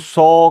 100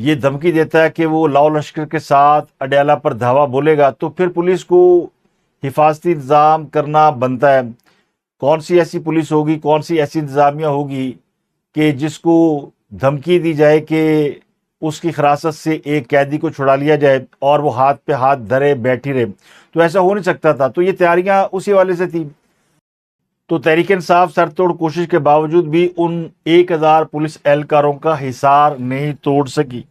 یہ دھمکی دیتا ہے کہ وہ لاؤ لشکر کے ساتھ اڈیالہ پر دھاوا بولے گا تو پھر پولیس کو حفاظتی انتظام کرنا بنتا ہے۔ کون سی ایسی پولیس ہوگی، کون سی ایسی انتظامیہ ہوگی کہ جس کو دھمکی دی جائے کہ اس کی حراست سے ایک قیدی کو چھڑا لیا جائے اور وہ ہاتھ پہ ہاتھ دھرے بیٹھی رہے؟ تو ایسا ہو نہیں سکتا تھا۔ تو یہ تیاریاں اسی والے سے تھی۔ تو تحریک انصاف سر توڑ کوشش کے باوجود بھی ان 1000 پولیس اہلکاروں کا حصار نہیں توڑ سکی۔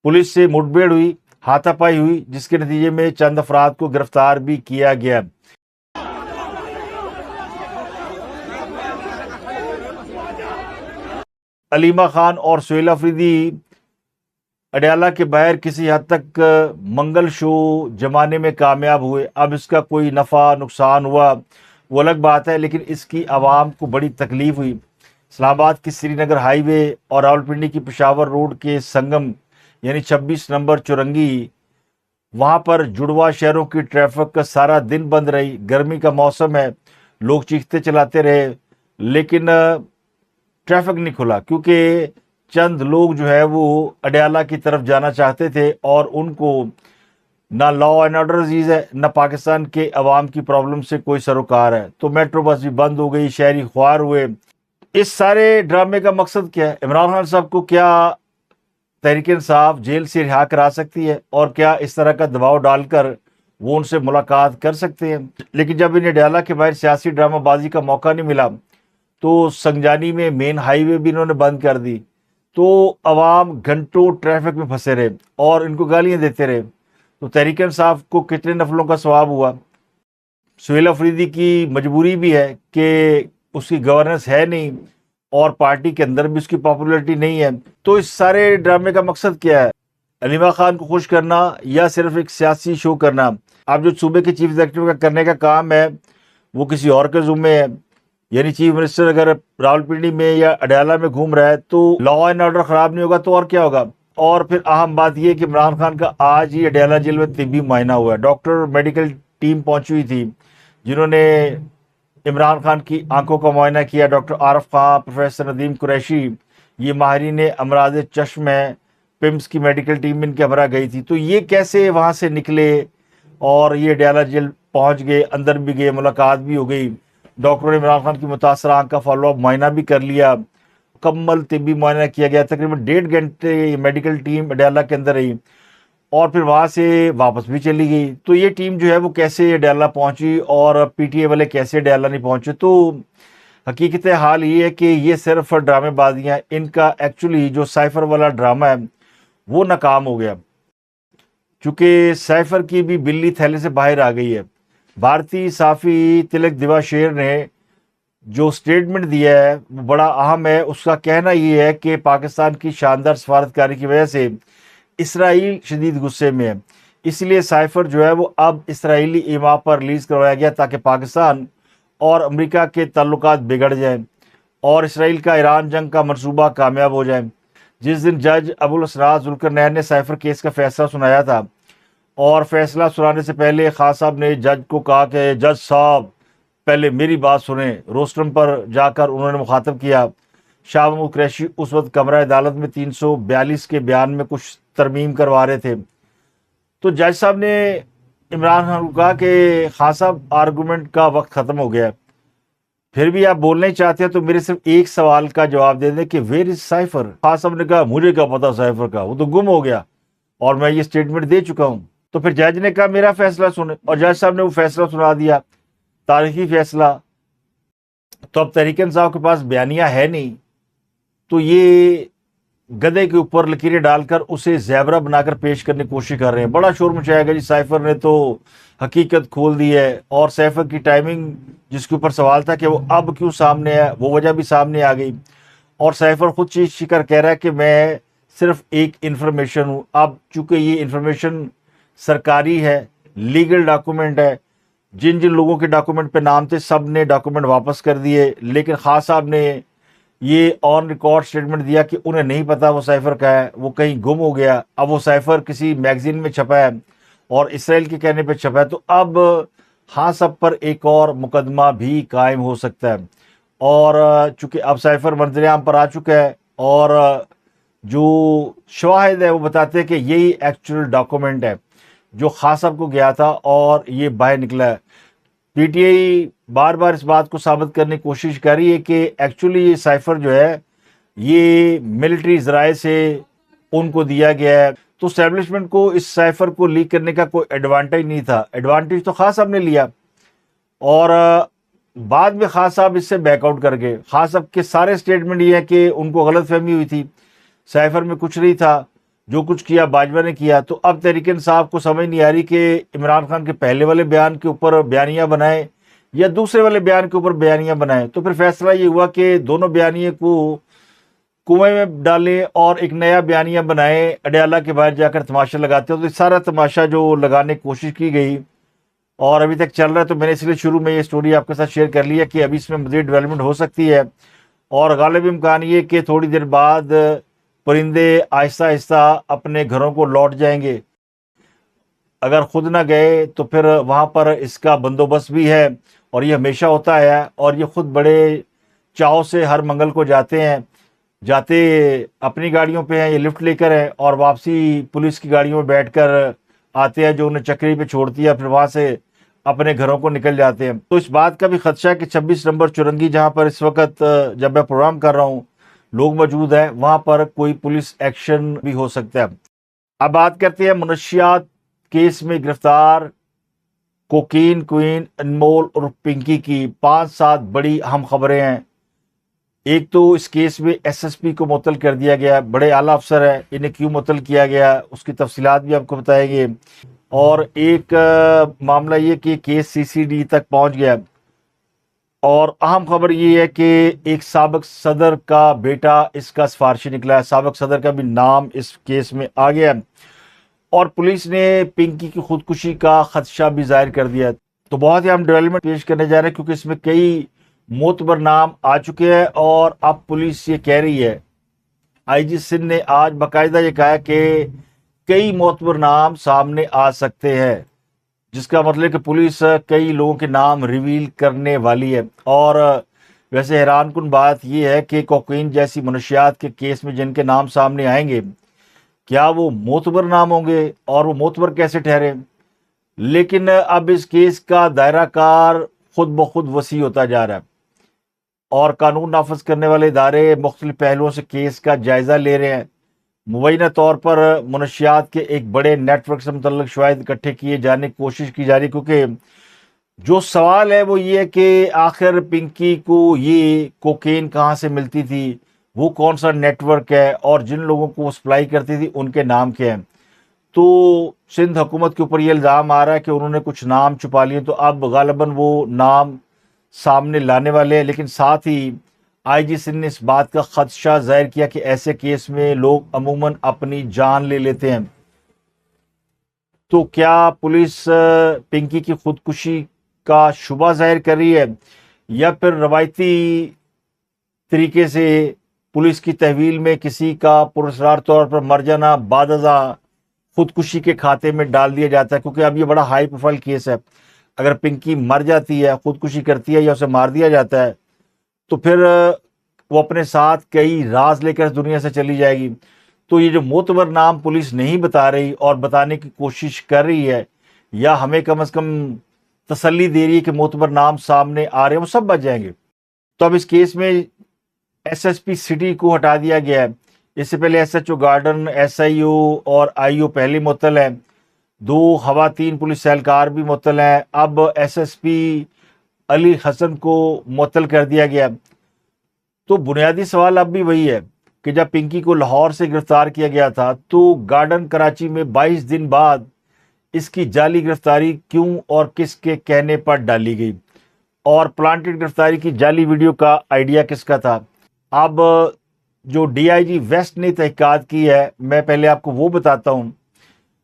پولیس سے مٹبھیڑ ہوئی، ہاتھا پائی ہوئی، جس کے نتیجے میں چند افراد کو گرفتار بھی کیا گیا۔ علیمہ خان اور سہیل افریدی اڈیالہ کے باہر کسی حد تک منگل شو جمانے میں کامیاب ہوئے۔ اب اس کا کوئی نفع نقصان ہوا وہ الگ بات ہے، لیکن اس کی عوام کو بڑی تکلیف ہوئی۔ اسلام آباد کی سری نگر ہائی وے اور راولپنڈی کی پشاور روڈ کے سنگم یعنی 26 نمبر چورنگی، وہاں پر جڑواں شہروں کی ٹریفک کا سارا دن بند رہی۔ گرمی کا موسم ہے، لوگ چیختے چلاتے رہے، لیکن ٹریفک نہیں کھلا کیونکہ چند لوگ جو ہے وہ اڈیالہ کی طرف جانا چاہتے تھے اور ان کو نہ لا اینڈ آرڈر عزیز ہے، نہ پاکستان کے عوام کی پرابلم سے کوئی سروکار ہے۔ تو میٹرو بس بھی بند ہو گئی، شہری خوار ہوئے۔ اس سارے ڈرامے کا مقصد کیا ہے؟ عمران خان صاحب کو کیا تحریک انصاف جیل سے رہا کرا سکتی ہے اور کیا اس طرح کا دباؤ ڈال کر وہ ان سے ملاقات کر سکتے ہیں؟ لیکن جب انہیں اڈیالہ کے باہر سیاسی ڈرامہ بازی کا موقع نہیں ملا تو سنگجانی میں مین ہائی وے بھی انہوں نے بند کر دی، تو عوام گھنٹوں ٹریفک میں پھنسے رہے اور ان کو گالیاں دیتے رہے۔ تو تحریک انصاف کو کتنے نفلوں کا ثواب ہوا؟ سہیل افریدی کی مجبوری بھی ہے کہ اس کی گورننس ہے نہیں اور پارٹی کے اندر بھی اس کی پاپولرٹی نہیں ہے۔ تو اس سارے ڈرامے کا مقصد کیا ہے؟ علیمہ خان کو خوش کرنا یا صرف ایک سیاسی شو کرنا؟ اب جو صوبے کے چیف ایگزیکٹو کا کرنے کا کام ہے وہ کسی اور کے ذمے ہے، یعنی چیف منسٹر اگر راولپنڈی میں یا اڈیالہ میں گھوم رہا ہے تو لا اینڈ آرڈر خراب نہیں ہوگا تو اور کیا ہوگا؟ اور پھر اہم بات یہ کہ عمران خان کا آج ہی اڈیالہ جیل میں طبی معائنہ ہوا ہے۔ ڈاکٹر میڈیکل ٹیم پہنچی ہوئی تھی جنہوں نے عمران خان کی آنکھوں کا معائنہ کیا۔ ڈاکٹر عارف خان، پروفیسر ندیم قریشی، یہ ماہرین امراض چشم ہیں، پمس کی میڈیکل ٹیم ان کے ہمراہ گئی تھی۔ تو یہ کیسے وہاں سے نکلے اور یہ اڈیالہ جیل پہنچ گئے، اندر بھی گئے، ملاقات بھی ہو گئی۔ ڈاکٹر نے عمران خان کی متاثرہ آنکھ کا فالو اپ معائنہ بھی کر لیا، مکمل طبی معائنہ کیا گیا۔ تقریباً 1.5 گھنٹے میڈیکل ٹیم اڈیالہ کے اندر رہی اور پھر وہاں سے واپس بھی چلی گئی۔ تو یہ ٹیم جو ہے وہ کیسے اڈیالہ پہنچی اور پی ٹی اے والے کیسے اڈیالہ نہیں پہنچے؟ تو حقیقت حال یہ ہے کہ یہ صرف ڈرامے بازیاں، ان کا ایکچولی جو سائفر والا ڈرامہ ہے وہ ناکام ہو گیا، چونکہ سائفر کی بھی بلی تھیلے سے باہر آ گئی ہے۔ بھارتی صحافی تلک دیواشیر نے جو سٹیٹمنٹ دیا ہے وہ بڑا اہم ہے۔ اس کا کہنا یہ ہے کہ پاکستان کی شاندار سفارتکاری کی وجہ سے اسرائیل شدید غصے میں ہے، اس لیے سائفر جو ہے وہ اب اسرائیلی ایما پر ریلیز کروایا گیا تاکہ پاکستان اور امریکہ کے تعلقات بگڑ جائیں اور اسرائیل کا ایران جنگ کا منصوبہ کامیاب ہو جائے۔ جس دن جج ابو الاسرار ذوالقرنین نے سائفر کیس کا فیصلہ سنایا تھا اور فیصلہ سنانے سے پہلے خان صاحب نے جج کو کہا کہ جج صاحب پہلے میری بات سنیں۔ روسٹرم پر جا کر انہوں نے مخاطب کیا۔ شاہ محمود قریشی اس وقت کمرہ عدالت میں 342 کے بیان میں کچھ ترمیم کروا رہے تھے۔ تو جج صاحب نے عمران خان کو کہا کہ خان صاحب آرگومنٹ کا وقت ختم ہو گیا، پھر بھی آپ بولنا ہی چاہتے ہیں تو میرے صرف ایک سوال کا جواب دے دیں کہ ویئر از سائفر؟ خان صاحب نے کہا مجھے کیا پتا سائفر کا، وہ تو گم ہو گیا اور میں یہ سٹیٹمنٹ دے چکا ہوں۔ تو پھر جج نے کہا میرا فیصلہ سنیں، اور جج صاحب نے وہ فیصلہ سنا دیا، تاریخی فیصلہ۔ تو اب تحریک انصاف کے پاس بیانیہ ہے نہیں، تو یہ گدے کے اوپر لکیریں ڈال کر اسے زیورہ بنا کر پیش کرنے کی کوشش کر رہے ہیں۔ بڑا شور مچایا گا جی سائفر نے تو حقیقت کھول دی ہے، اور سائفر کی ٹائمنگ جس کے اوپر سوال تھا کہ وہ اب کیوں سامنے ہے، وہ وجہ بھی سامنے آ گئی، اور سائفر خود چیز شکر کہہ رہا ہے کہ میں صرف ایک انفارمیشن ہوں۔ اب چونکہ یہ انفارمیشن سرکاری ہے، لیگل ڈاکومنٹ ہے، جن جن لوگوں کے ڈاکومنٹ پہ نام تھے سب نے ڈاکومنٹ واپس کر دیے، لیکن خان صاحب نے یہ آن ریکارڈ سٹیٹمنٹ دیا کہ انہیں نہیں پتا وہ سائفر کا ہے، وہ کہیں گم ہو گیا۔ اب وہ سائفر کسی میگزین میں چھپا ہے اور اسرائیل کے کہنے پہ چھپا ہے، تو اب خان صاحب پر ایک اور مقدمہ بھی قائم ہو سکتا ہے۔ اور چونکہ اب سائفر منظر عام پر آ چکا ہے اور جو شواہد ہے وہ بتاتے ہیں کہ یہی ایکچوئل ڈاکومنٹ ہے جو خان صاحب کو گیا تھا اور یہ باہر نکلا ہے۔ پی ٹی آئی بار بار اس بات کو ثابت کرنے کی کوشش کر رہی ہے کہ ایکچولی یہ سائفر جو ہے یہ ملٹری ذرائع سے ان کو دیا گیا ہے، تو اسٹیبلشمنٹ کو اس سائفر کو لیک کرنے کا کوئی ایڈوانٹیج نہیں تھا۔ ایڈوانٹیج تو خان صاحب نے لیا، اور بعد میں خان صاحب اس سے بیک آؤٹ کر گئے۔ خان صاحب کے سارے سٹیٹمنٹ یہ ہے کہ ان کو غلط فہمی ہوئی تھی، سائفر میں کچھ نہیں تھا، جو کچھ کیا باجوہ نے کیا۔ تو اب تحریک انصاف کو سمجھ نہیں آ رہی کہ عمران خان کے پہلے والے بیان کے اوپر بیانیہ بنائے یا دوسرے والے بیان کے اوپر بیانیہ بنائے۔ تو پھر فیصلہ یہ ہوا کہ دونوں بیانیے کو کنویں میں ڈالیں اور ایک نیا بیانیہ بنائیں، اڈیالہ کے باہر جا کر تماشا لگاتے ہیں۔ تو یہ سارا تماشا جو لگانے کی کوشش کی گئی اور ابھی تک چل رہا ہے، تو میں نے اس لیے شروع میں یہ سٹوری آپ کے ساتھ شیئر کر لی ہے کہ ابھی اس میں مزید ڈیولپمنٹ ہو سکتی ہے، اور غالب امکان یہ کہ تھوڑی دیر بعد پرندے آہستہ آہستہ اپنے گھروں کو لوٹ جائیں گے۔ اگر خود نہ گئے تو پھر وہاں پر اس کا بندوبست بھی ہے، اور یہ ہمیشہ ہوتا ہے، اور یہ خود بڑے چاؤ سے ہر منگل کو جاتے ہیں، جاتے اپنی گاڑیوں پہ ہیں، یہ لفٹ لے کر ہیں، اور واپسی پولیس کی گاڑیوں میں بیٹھ کر آتے ہیں جو انہیں چکری پہ چھوڑتی ہے، پھر وہاں سے اپنے گھروں کو نکل جاتے ہیں۔ تو اس بات کا بھی خدشہ ہے کہ 26 نمبر چورنگی جہاں پر اس وقت جب میں پروگرام کر رہا ہوں لوگ موجود ہیں، وہاں پر کوئی پولیس ایکشن بھی ہو سکتا ہے۔ اب بات کرتے ہیں منشیات کیس میں گرفتار کوکین کوئین انمول اور پنکی کی 5-7 بڑی اہم خبریں ہیں۔ ایک تو اس کیس میں ایس ایس پی کو معطل کر دیا گیا، بڑے اعلیٰ افسر ہیں، انہیں کیوں معطل کیا گیا اس کی تفصیلات بھی آپ کو بتائیں گے۔ اور ایک معاملہ یہ کہ کیس سی سی ڈی تک پہنچ گیا، اور اہم خبر یہ ہے کہ ایک سابق صدر کا بیٹا اس کا سفارشی نکلا ہے، سابق صدر کا بھی نام اس کیس میں آ گیا ہے، اور پولیس نے پنکی کی خودکشی کا خدشہ بھی ظاہر کر دیا ہے۔ تو بہت ہی ہم ڈیولپمنٹ پیش کرنے جا رہے ہیں کیونکہ اس میں کئی معتبر نام آ چکے ہیں، اور اب پولیس یہ کہہ رہی ہے، آئی جی سندھ نے آج باقاعدہ یہ کہا کہ کئی معتبر نام سامنے آ سکتے ہیں، جس کا مطلب کہ پولیس کئی لوگوں کے نام ریویل کرنے والی ہے۔ اور ویسے حیران کن بات یہ ہے کہ کوکین جیسی منشیات کے کیس میں جن کے نام سامنے آئیں گے، کیا وہ معتبر نام ہوں گے، اور وہ معتبر کیسے ٹھہرے؟ لیکن اب اس کیس کا دائرہ کار خود بخود وسیع ہوتا جا رہا ہے، اور قانون نافذ کرنے والے ادارے مختلف پہلوؤں سے کیس کا جائزہ لے رہے ہیں۔ مبینہ طور پر منشیات کے ایک بڑے نیٹ ورک سے متعلق شواہد اکٹھے کیے جانے کی کوشش کی جا رہی، کیونکہ جو سوال ہے وہ یہ ہے کہ آخر پنکی کو یہ کوکین کہاں سے ملتی تھی، وہ کون سا نیٹ ورک ہے، اور جن لوگوں کو وہ سپلائی کرتی تھی ان کے نام کیا ہیں۔ تو سندھ حکومت کے اوپر یہ الزام آ رہا ہے کہ انہوں نے کچھ نام چھپا لیے، تو اب غالباً وہ نام سامنے لانے والے ہیں۔ لیکن ساتھ ہی آئی جی سندھ نے اس بات کا خدشہ ظاہر کیا کہ ایسے کیس میں لوگ عموماً اپنی جان لے لیتے ہیں۔ تو کیا پولیس پنکی کی خودکشی کا شبہ ظاہر کر رہی ہے، یا پھر روایتی طریقے سے پولیس کی تحویل میں کسی کا پراسرار طور پر مر جانا بعد ازاں خودکشی کے کھاتے میں ڈال دیا جاتا ہے؟ کیونکہ اب یہ بڑا ہائی پروفائل کیس ہے، اگر پنکی مر جاتی ہے، خودکشی کرتی ہے یا اسے مار دیا جاتا ہے، تو پھر وہ اپنے ساتھ کئی راز لے کر دنیا سے چلی جائے گی۔ تو یہ جو معتبر نام پولیس نہیں بتا رہی اور بتانے کی کوشش کر رہی ہے، یا ہمیں کم از کم تسلی دے رہی ہے کہ معتبر نام سامنے آ رہے ہیں، وہ سب بچ جائیں گے۔ تو اب اس کیس میں ایس ایس پی سٹی کو ہٹا دیا گیا ہے۔ اس سے پہلے S H O Garden, S I O اور آئی او پہلے معطل ہیں، 2 خواتین پولیس اہلکار بھی معطل ہیں۔ اب ایس ایس پی علی حسن کو معطل کر دیا گیا۔ تو بنیادی سوال اب بھی وہی ہے کہ جب پنکی کو لاہور سے گرفتار کیا گیا تھا تو گارڈن کراچی میں 22 دن بعد اس کی جعلی گرفتاری کیوں اور کس کے کہنے پر ڈالی گئی، اور پلانٹڈ گرفتاری کی جعلی ویڈیو کا آئیڈیا کس کا تھا؟ اب جو ڈی آئی جی ویسٹ نے تحقیقات کی ہے، میں پہلے آپ کو وہ بتاتا ہوں۔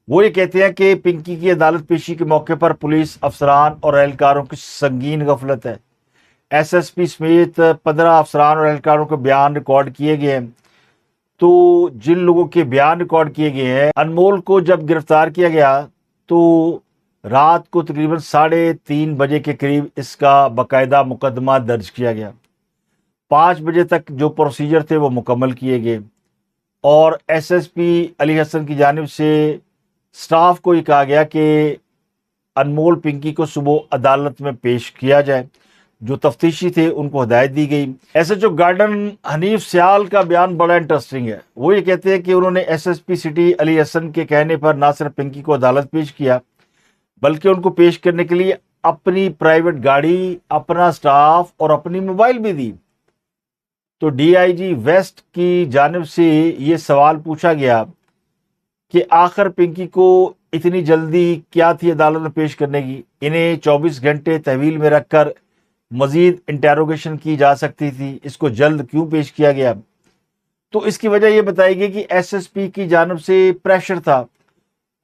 وہ یہ کہتے ہیں کہ پنکی کی عدالت پیشی کے موقع پر پولیس افسران اور اہلکاروں کی سنگین غفلت ہے۔ ایس ایس پی سمیت 15 افسران اور اہلکاروں کے بیان ریکارڈ کیے گئے ہیں۔ تو جن لوگوں کے بیان ریکارڈ کیے گئے ہیں، انمول کو جب گرفتار کیا گیا تو رات کو تقریباً 3:30 بجے کے قریب اس کا باقاعدہ مقدمہ درج کیا گیا۔ 5 بجے تک جو پروسیجر تھے وہ مکمل کیے گئے۔ اور ایس ایس پی علی حسن کی جانب سے سٹاف کو یہ کہا گیا کہ انمول پنکی کو صبح عدالت میں پیش کیا جائے. جو تفتیشی تھے ان کو ہدایت دی گئی. S H O Garden Hanif Sial کا بیان بڑا انٹرسٹنگ ہے. وہ یہ کہتے ہیں کہ انہوں نے ایس ایس پی سٹی علی حسن کے کہنے پر نہ صرف پنکی کو عدالت پیش کیا بلکہ ان کو پیش کرنے کے لیے اپنی پرائیویٹ گاڑی، اپنا سٹاف اور اپنی موبائل بھی دی. تو ڈی آئی جی ویسٹ کی جانب سے یہ سوال پوچھا گیا کہ آخر پنکی کو اتنی جلدی کیا تھی عدالت میں پیش کرنے کی؟ انہیں 24 گھنٹے تحویل میں رکھ کر مزید انٹیروگیشن کی جا سکتی تھی، اس کو جلد کیوں پیش کیا گیا؟ تو اس کی وجہ یہ بتائی گئی کہ ایس ایس پی کی جانب سے پریشر تھا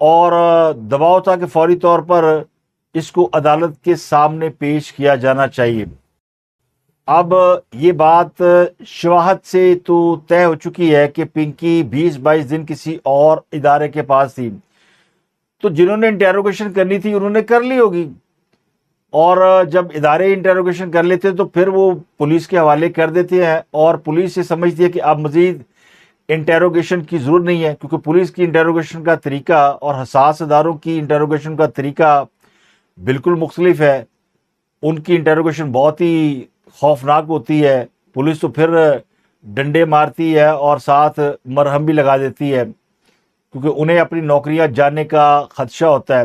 اور دباؤ تھا کہ فوری طور پر اس کو عدالت کے سامنے پیش کیا جانا چاہیے. اب یہ بات شواہد سے تو طے ہو چکی ہے کہ پنکی 20-22 دن کسی اور ادارے کے پاس تھی، تو جنہوں نے انٹیروگیشن کرنی تھی انہوں نے کر لی ہوگی، اور جب ادارے انٹیروگیشن کر لیتے ہیں تو پھر وہ پولیس کے حوالے کر دیتے ہیں، اور پولیس یہ سمجھتی ہے کہ اب مزید انٹیروگیشن کی ضرورت نہیں ہے، کیونکہ پولیس کی انٹیروگیشن کا طریقہ اور حساس اداروں کی انٹیروگیشن کا طریقہ بالکل مختلف ہے. ان کی انٹیروگیشن بہت ہی خوفناک ہوتی ہے. پولیس تو پھر ڈنڈے مارتی ہے اور ساتھ مرہم بھی لگا دیتی ہے، کیونکہ انہیں اپنی نوکریاں جانے کا خدشہ ہوتا ہے.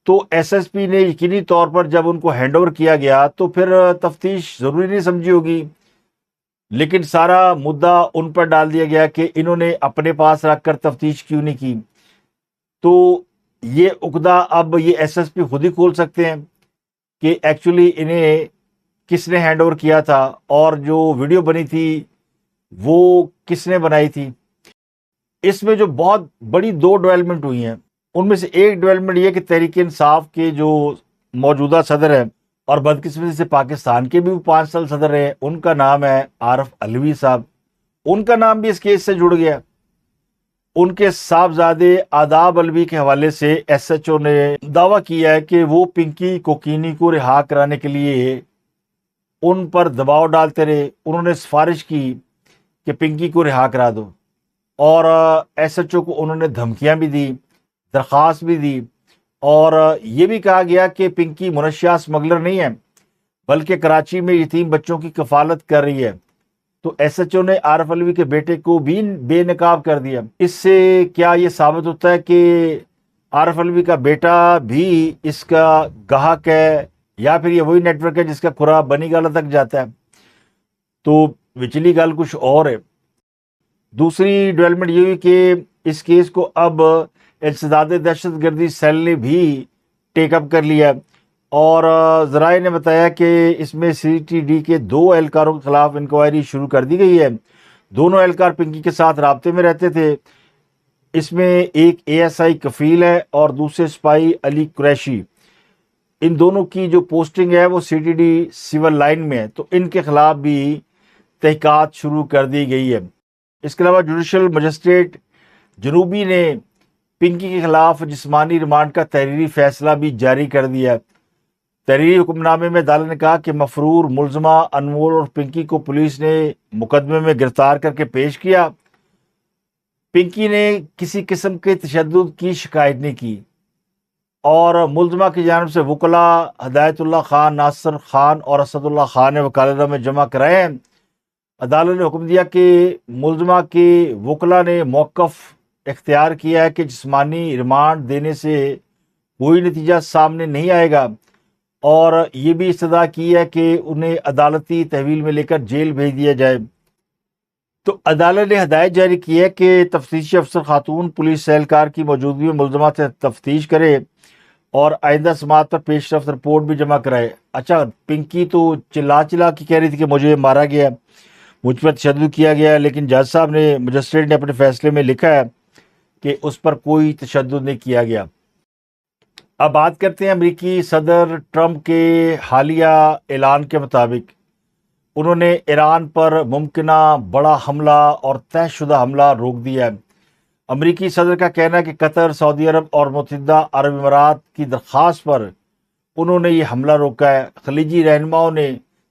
تو ایس ایس پی نے یقینی طور پر جب ان کو ہینڈ اوور کیا گیا تو پھر تفتیش ضروری نہیں سمجھی ہوگی، لیکن سارا مدعا ان پر ڈال دیا گیا کہ انہوں نے اپنے پاس رکھ کر تفتیش کیوں نہیں کی. تو یہ عقدہ اب یہ ایس ایس پی خود ہی کھول سکتے ہیں کہ ایکچولی انہیں کس نے ہینڈ اوور کیا تھا، اور جو ویڈیو بنی تھی وہ کس نے بنائی تھی. اس میں جو بہت بڑی 2 ڈیولپمنٹ ہوئی ہیں، ان میں سے ایک ڈیولپمنٹ یہ کہ تحریک انصاف کے جو موجودہ صدر ہیں اور بدقسمتی سے پاکستان کے بھی 5 سال صدر رہے، ان کا نام ہے عارف علوی صاحب. ان کا نام بھی اس کیس سے جڑ گیا. ان کے صاحبزادے آداب علوی کے حوالے سے ایس ایچ او نے دعویٰ کیا ہے کہ وہ پنکی کوکینی کو رہا کرانے کے لیے ان پر دباؤ ڈالتے رہے. انہوں نے سفارش کی کہ پنکی کو رہا کرا دو، اور ایس ایچ او کو انہوں نے دھمکیاں بھی دی، درخواست بھی دی، اور یہ بھی کہا گیا کہ پنکی منشیات اسمگلر نہیں ہے بلکہ کراچی میں یتیم بچوں کی کفالت کر رہی ہے. تو ایس ایچ او نے عارف علوی کے بیٹے کو بھی بے نقاب کر دیا. اس سے کیا یہ ثابت ہوتا ہے کہ عارف علوی کا بیٹا بھی اس کا گاہک ہے، یا پھر یہ وہی نیٹ ورک ہے جس کا کھرا بنی گالا تک جاتا ہے؟ تو وچلی گل کچھ اور ہے. دوسری ڈیولپمنٹ یہ ہوئی کہ اس کیس کو اب انسداد دہشت گردی سیل نے بھی ٹیک اپ کر لیا، اور ذرائع نے بتایا کہ اس میں سی ٹی ڈی کے 2 اہلکاروں کے خلاف انکوائری شروع کر دی گئی ہے. دونوں اہلکار پنکی کے ساتھ رابطے میں رہتے تھے. اس میں ایک اے ایس آئی کفیل ہے اور دوسرے سپاہی علی قریشی. ان دونوں کی جو پوسٹنگ ہے وہ C T D Civil Line میں ہے، تو ان کے خلاف بھی تحقیقات شروع کر دی گئی ہے. اس کے علاوہ جوڈیشل مجسٹریٹ جنوبی نے پنکی کے خلاف جسمانی ریمانڈ کا تحریری فیصلہ بھی جاری کر دیا. تحریری حکم نامے میں عدالت نے کہا کہ مفرور ملزمہ انمول اور پنکی کو پولیس نے مقدمے میں گرفتار کر کے پیش کیا. پنکی نے کسی قسم کے تشدد کی شکایت نہیں کی، اور ملزمہ کی جانب سے وکلاء ہدایت اللہ خان، ناصر خان اور اسد اللہ خان نے وکالت نامے جمع کرائے ہیں. عدالت نے حکم دیا کہ ملزمہ کے وکلاء نے موقف اختیار کیا ہے کہ جسمانی ریمانڈ دینے سے کوئی نتیجہ سامنے نہیں آئے گا، اور یہ بھی استدعا کی ہے کہ انہیں عدالتی تحویل میں لے کر جیل بھیج دیا جائے. تو عدالت نے ہدایت جاری کی ہے کہ تفتیشی افسر خاتون پولیس اہلکار کی موجودگی میں ملزمہ سے تفتیش کرے اور آئندہ سماعت پر پیش رفت رپورٹ بھی جمع کرائے. اچھا، پنکی تو چلا کے کہہ رہی تھی کہ مجھے مارا گیا، مجھ پر تشدد کیا گیا، لیکن جج صاحب نے، مجسٹریٹ نے اپنے فیصلے میں لکھا ہے کہ اس پر کوئی تشدد نہیں کیا گیا. اب بات کرتے ہیں امریکی صدر ٹرمپ کے حالیہ اعلان کے مطابق. انہوں نے ایران پر ممکنہ بڑا حملہ اور طے شدہ حملہ روک دیا ہے. امریکی صدر کا کہنا ہے کہ قطر، سعودی عرب اور متحدہ عرب امارات کی درخواست پر انہوں نے یہ حملہ روکا ہے. خلیجی رہنماؤں نے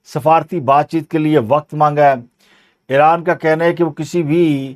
سفارتی بات چیت کے لیے وقت مانگا ہے. ایران کا کہنا ہے کہ وہ کسی بھی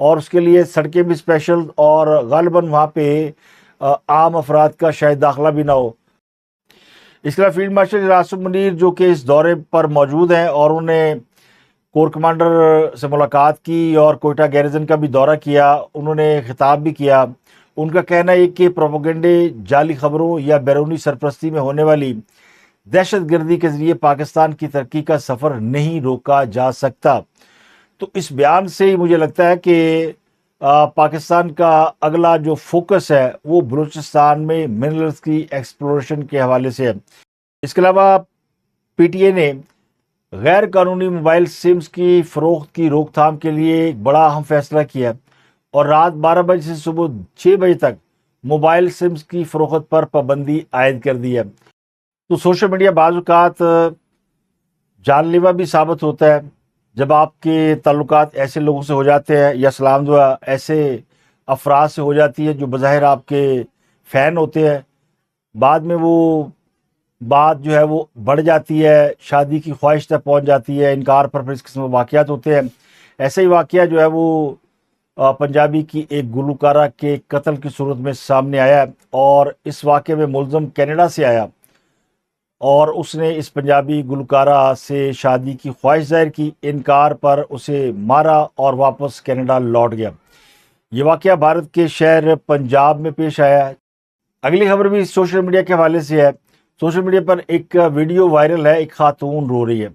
اور اس کے لیے سڑکیں بھی اسپیشل، اور غالباً وہاں پہ عام افراد کا شاید داخلہ بھی نہ ہو۔ اس کے علاوہ فیلڈ مارشل عاصم منیر جو کہ اس دورے پر موجود ہیں، اور انہوں نے کور کمانڈر سے ملاقات کی اور کوئٹہ گیریزن کا بھی دورہ کیا، انہوں نے خطاب بھی کیا۔ ان کا کہنا ہے کہ پروپیگنڈے، جعلی خبروں یا بیرونی سرپرستی میں ہونے والی دہشت گردی کے ذریعے پاکستان کی ترقی کا سفر نہیں روکا جا سکتا۔ تو اس بیان سے ہی مجھے لگتا ہے کہ پاکستان کا اگلا جو فوکس ہے وہ بلوچستان میں منرلز کی ایکسپلوریشن کے حوالے سے ہے۔ اس کے علاوہ پی ٹی اے نے غیر قانونی موبائل سمز کی فروخت کی روک تھام کے لیے ایک بڑا اہم فیصلہ کیا، اور رات 12 بجے سے صبح 6 بجے تک موبائل سمز کی فروخت پر پابندی عائد کر دی ہے۔ تو سوشل میڈیا بعض اوقات جان لیوا بھی ثابت ہوتا ہے جب آپ کے تعلقات ایسے لوگوں سے ہو جاتے ہیں، یا سلام دعا ایسے افراد سے ہو جاتی ہے جو بظاہر آپ کے فین ہوتے ہیں، بعد میں وہ بات جو ہے وہ بڑھ جاتی ہے، شادی کی خواہش تک پہنچ جاتی ہے، انکار پر پھر اس قسم کے واقعات ہوتے ہیں۔ ایسا ہی واقعہ جو ہے وہ پنجابی کی ایک گلوکارہ کے قتل کی صورت میں سامنے آیا، اور اس واقعے میں ملزم کینیڈا سے آیا، اور اس نے اس پنجابی گلوکارہ سے شادی کی خواہش ظاہر کی، انکار پر اسے مارا اور واپس کینیڈا لوٹ گیا۔ یہ واقعہ بھارت کے شہر پنجاب میں پیش آیا ہے۔ اگلی خبر بھی سوشل میڈیا کے حوالے سے ہے۔ سوشل میڈیا پر ایک ویڈیو وائرل ہے، ایک خاتون رو رہی ہے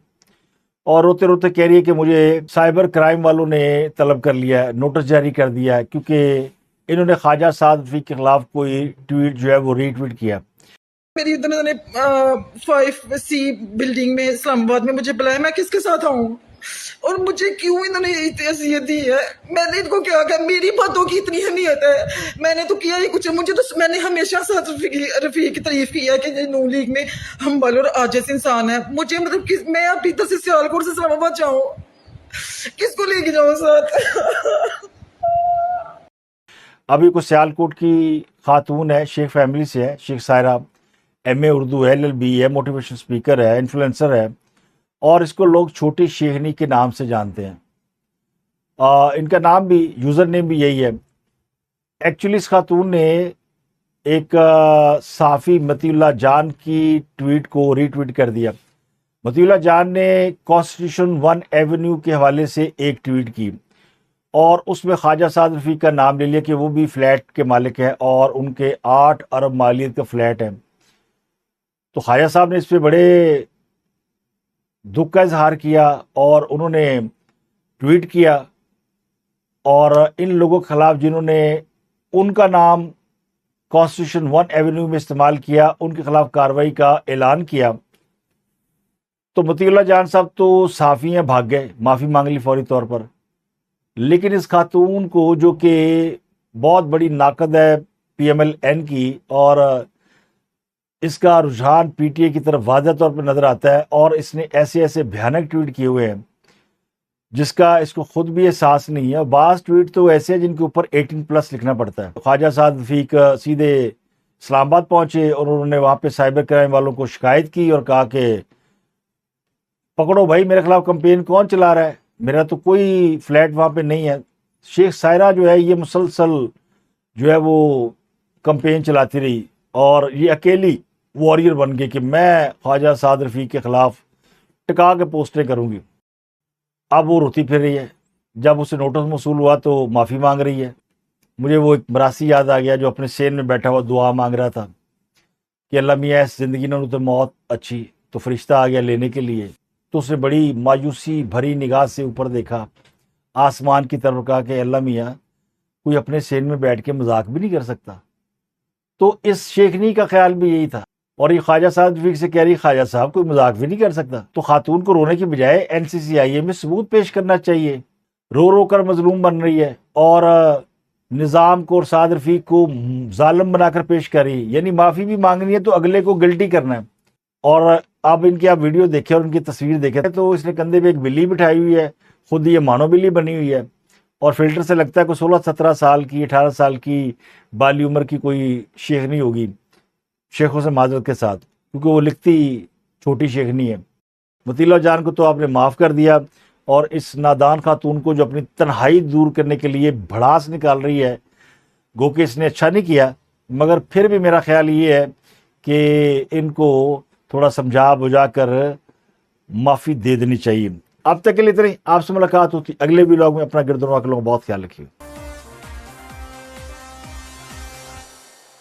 اور روتے روتے کہہ رہی ہے کہ مجھے سائبر کرائم والوں نے طلب کر لیا ہے، نوٹس جاری کر دیا ہے، کیونکہ انہوں نے خواجہ سعد رفیق کے خلاف کوئی ٹویٹ جو ہے وہ ری ٹویٹ کیا۔ میری ادھر نے 5C بلڈنگ میں اسلام آباد میں مجھے بلایا، میں کس کے ساتھ آؤں اور مجھے کیوں انہوں نے اتنی اذیت دی ہے؟ میں نے ان کو کیا کہا؟ میری باتوں کی اتنی اہمیت ہے؟ میں نے تو کیا ہی کچھ ہے، مجھے تو میں نے ہمیشہ سعد رفیق کی تعریف کی ہے کہ یہ نون لیگ میں ہمبل اور عاجز انسان ہے۔ مجھے مطلب میں اپنی طرف سے سیالکوٹ سے اسلام آباد جاؤں، کس کو لے کے جاؤں ساتھ؟ ابھی کوئی سیالکوٹ کی خاتون ہے، شیخ فیملی سے ہے، شیخ سائرہ، ایم اے اردو ہے، LLB ہے، موٹیویشن اسپیکر ہے، انفلوئنسر ہے، اور اس کو لوگ چھوٹی شیخنی کے نام سے جانتے ہیں۔ ان کا نام بھی، یوزر نیم بھی یہی ہے۔ ایکچولی اس خاتون نے ایک صحافی مطیع اللہ جان کی ٹویٹ کو ری ٹویٹ کر دیا۔ مطیع اللہ جان نے کانسٹیٹیوشن 1 ایونیو کے حوالے سے ایک ٹویٹ کی، اور اس میں خواجہ سعد رفیق کا نام لے لیا کہ وہ بھی فلیٹ کے مالک ہیں، اور ان کے 8 ارب مالیت کا فلیٹ ہے۔ تو خواجہ صاحب نے اس پہ بڑے دکھ کا اظہار کیا، اور انہوں نے ٹویٹ کیا، اور ان لوگوں کے خلاف جنہوں نے ان کا نام کانسٹیٹیوشن 1 ایونیو میں استعمال کیا، ان کے خلاف کارروائی کا اعلان کیا۔ تو مطیع اللہ جان صاحب تو صحافی ہیں، بھاگ گئے، معافی مانگ لی فوری طور پر، لیکن اس خاتون کو جو کہ بہت بڑی ناقد ہے PMLN کی، اور اس کا رجحان PTI کی طرف واضح طور پر نظر آتا ہے، اور اس نے ایسے ایسے بھیانک ٹویٹ کیے ہوئے ہیں جس کا اس کو خود بھی احساس نہیں ہے۔ بعض ٹویٹ تو ایسے ہیں جن کے اوپر 18+ لکھنا پڑتا ہے۔ خواجہ سعد رفیق سیدھے اسلام آباد پہنچے، اور انہوں نے وہاں پہ سائبر کرائم والوں کو شکایت کی اور کہا کہ پکڑو بھائی، میرے خلاف کمپین کون چلا رہا ہے، میرا تو کوئی فلیٹ وہاں پہ نہیں ہے۔ شیخ سائرہ جو ہے یہ مسلسل جو ہے وہ کمپین چلاتی رہی، اور یہ اکیلی واریر بن گئی کہ میں خواجہ سعد رفیق کے خلاف ٹکا کے پوسٹیں کروں گی۔ اب وہ روتی پھر رہی ہے، جب اسے نوٹس موصول ہوا تو معافی مانگ رہی ہے۔ مجھے وہ ایک مراسی یاد آ گیا جو اپنے سین میں بیٹھا ہوا دعا مانگ رہا تھا کہ اللہ میاں اس زندگی نے تو موت اچھی، تو فرشتہ آ گیا لینے کے لیے، تو اس نے بڑی مایوسی بھری نگاہ سے اوپر دیکھا آسمان کی طرف، کہا کہ اللہ میاں کوئی اپنے سین میں بیٹھ کے مذاق بھی نہیں کر سکتا۔ تو اس شیخنی کا خیال بھی یہی تھا، اور یہ خواجہ سعد رفیق سے کہہ رہی خواجہ صاحب کوئی مذاق بھی نہیں کر سکتا۔ تو خاتون کو رونے کی بجائے NCCIA میں ثبوت پیش کرنا چاہیے، رو رو کر مظلوم بن رہی ہے، اور نظام کو اور سعد رفیق کو ظالم بنا کر پیش کر رہی ہے، یعنی معافی بھی مانگنی ہے تو اگلے کو گلٹی کرنا ہے۔ اور اب ان کی آپ ویڈیو دیکھیں اور ان کی تصویر دیکھیں تو اس نے کندھے پہ ایک بلی بٹھائی ہوئی ہے، خود یہ مانو بلی بنی ہوئی ہے، اور فلٹر سے لگتا ہے کوئی 16-17 سال کی 18 سال کی بالی عمر کی کوئی شیخنی ہوگی، شیخوں سے معذرت کے ساتھ، کیونکہ وہ لکھتی چھوٹی شیخنی ہے۔ مطیع اللہ جان کو تو آپ نے معاف کر دیا، اور اس نادان خاتون کو جو اپنی تنہائی دور کرنے کے لیے بھڑاس نکال رہی ہے، گو کہ اس نے اچھا نہیں کیا، مگر پھر بھی میرا خیال یہ ہے کہ ان کو تھوڑا سمجھا بجھا کر معافی دے دینی چاہیے۔ اب تک کے لیے اتنا ہی، آپ سے ملاقات ہوتی اگلے ولاگ میں۔ اپنا گرد و نواح کا لوگوں کا بہت خیال رکھیے۔